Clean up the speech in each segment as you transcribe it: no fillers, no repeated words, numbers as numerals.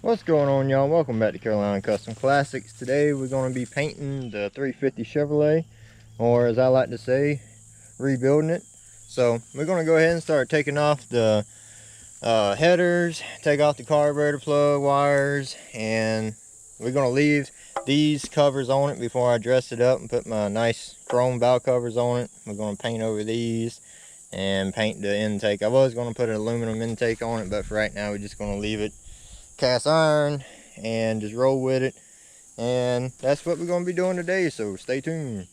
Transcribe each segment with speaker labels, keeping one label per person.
Speaker 1: What's going on, y'all? Welcome back to Carolina Custom Classics. Today we're going to be painting the 350 Chevrolet, or as I like to say, rebuilding it. So we're going to go ahead and start taking off the headers, take off the carburetor plug wires, and we're going to leave these covers on it before I dress it up and put my nice chrome valve covers on it. We're going to paint over these and paint the intake. I was going to put an aluminum intake on it, but for right now we're just going to leave it cast iron and just roll with it, and that's what we're going to be doing today, so stay tuned.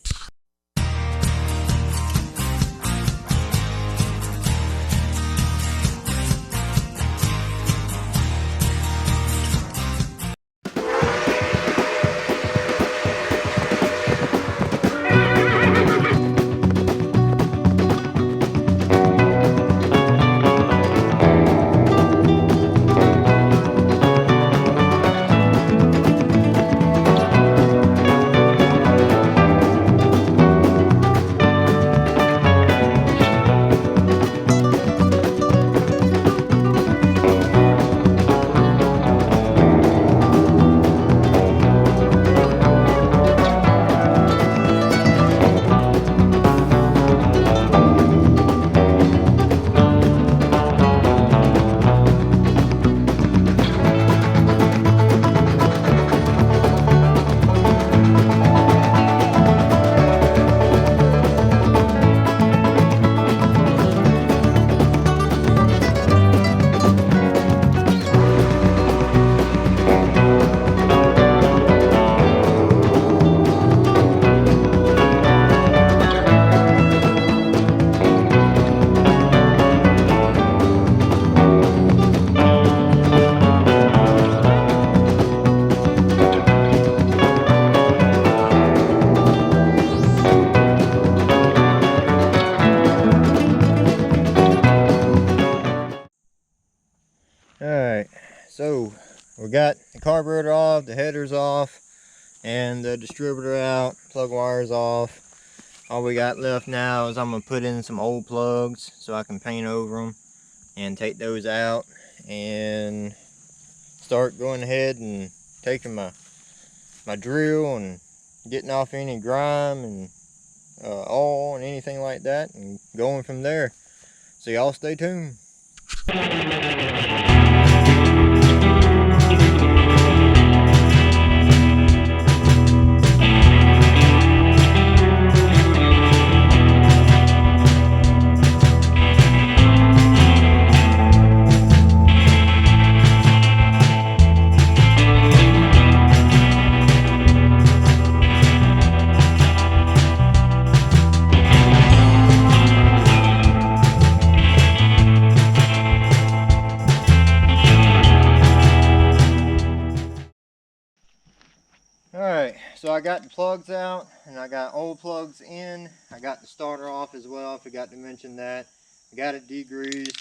Speaker 1: Alright, so we got the carburetor off, the headers off, and the distributor out, plug wires off. All we got left now is I'm going to put in some old plugs so I can paint over them and take those out and start going ahead and taking my drill and getting off any grime and oil and anything like that and going from there. So y'all stay tuned. Alright, so I got the plugs out and I got old plugs in. I got the starter off as well, I forgot to mention that. I got it degreased.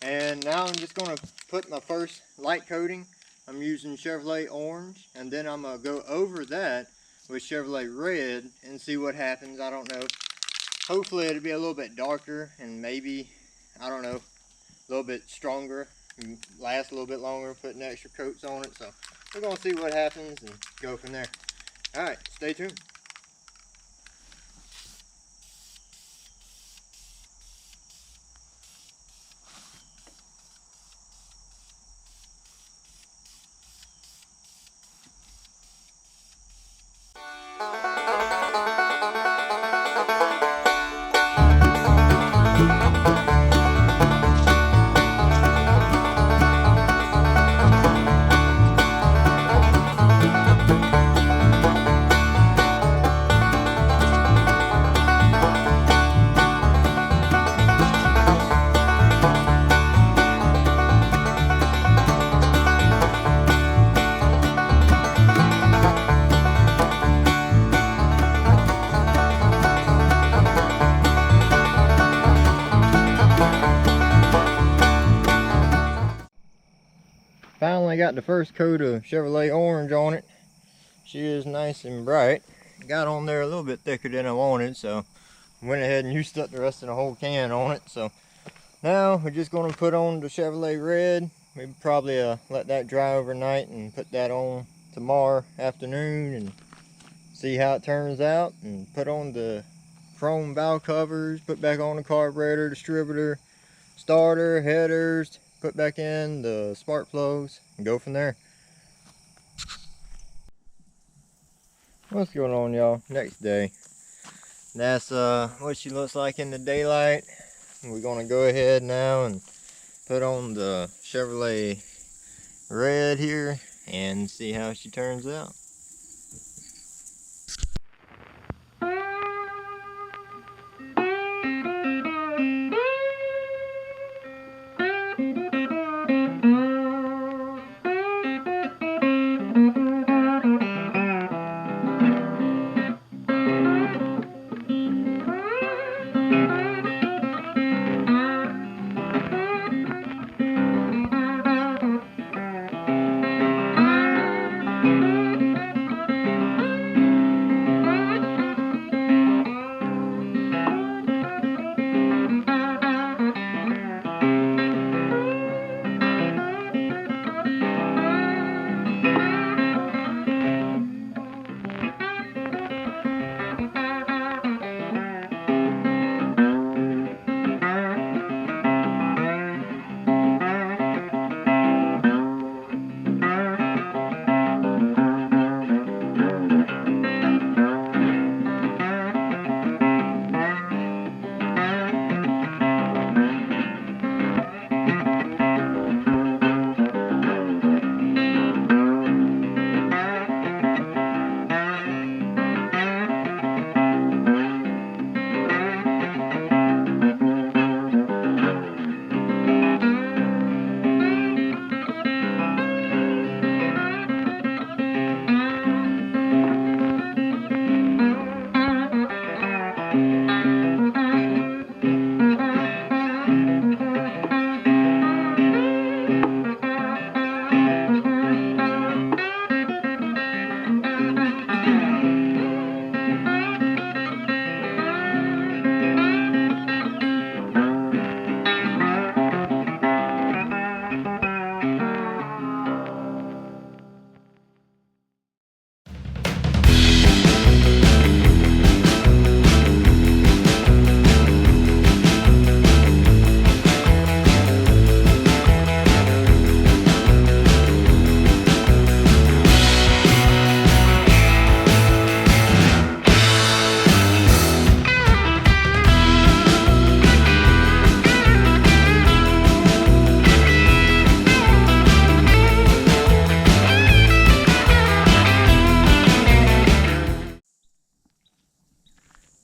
Speaker 1: And now I'm just going to put my first light coating. I'm using Chevrolet orange, and then I'm going to go over that with Chevrolet red and see what happens. I don't know. Hopefully it'll be a little bit darker and maybe, I don't know, a little bit stronger and last a little bit longer, putting extra coats on it. So we're going to see what happens and go from there. Alright, stay tuned. Finally got the first coat of Chevrolet orange on it. She is nice and bright. Got on there a little bit thicker than I wanted, so went ahead and used up the rest of the whole can on it. So now we're just going to put on the Chevrolet red we probably let that dry overnight and put that on tomorrow afternoon and see how it turns out, and put on the chrome valve covers, put back on the carburetor, distributor, starter, headers, put back in the spark plugs, and go from there. What's going on, y'all? Next day. That's what she looks like in the daylight. We're gonna go ahead now and put on the Chevrolet red here and see how she turns out.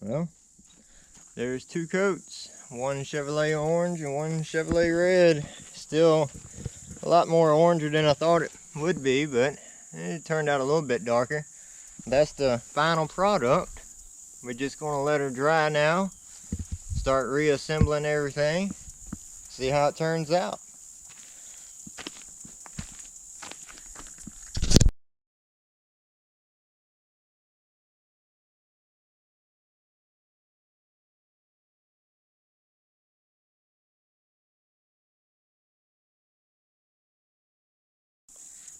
Speaker 1: Well, there's two coats, one Chevrolet orange and one Chevrolet red. Still a lot more oranger than I thought it would be, but it turned out a little bit darker. That's the final product. We're just going to let her dry now, start reassembling everything, see how it turns out.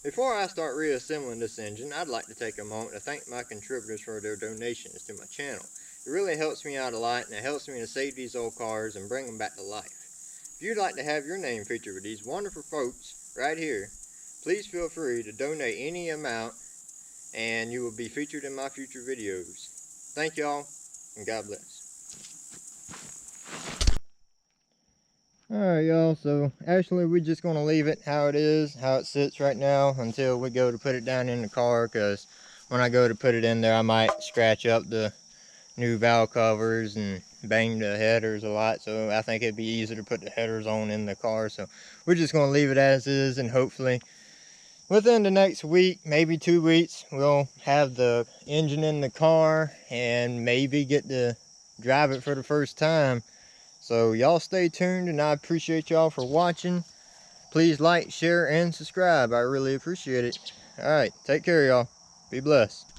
Speaker 1: Before I start reassembling this engine, I'd like to take a moment to thank my contributors for their donations to my channel. It really helps me out a lot, and it helps me to save these old cars and bring them back to life. If you'd like to have your name featured with these wonderful folks right here, please feel free to donate any amount and you will be featured in my future videos. Thank y'all, and God bless. Alright y'all, so actually we're just going to leave it how it is, how it sits right now until we go to put it down in the car, because when I go to put it in there I might scratch up the new valve covers and bang the headers a lot, so I think it'd be easier to put the headers on in the car. So we're just going to leave it as is, and hopefully within the next week, maybe 2 weeks, we'll have the engine in the car and maybe get to drive it for the first time. So y'all stay tuned, and I appreciate y'all for watching. Please like, share, and subscribe. I really appreciate it. Alright, take care y'all. Be blessed.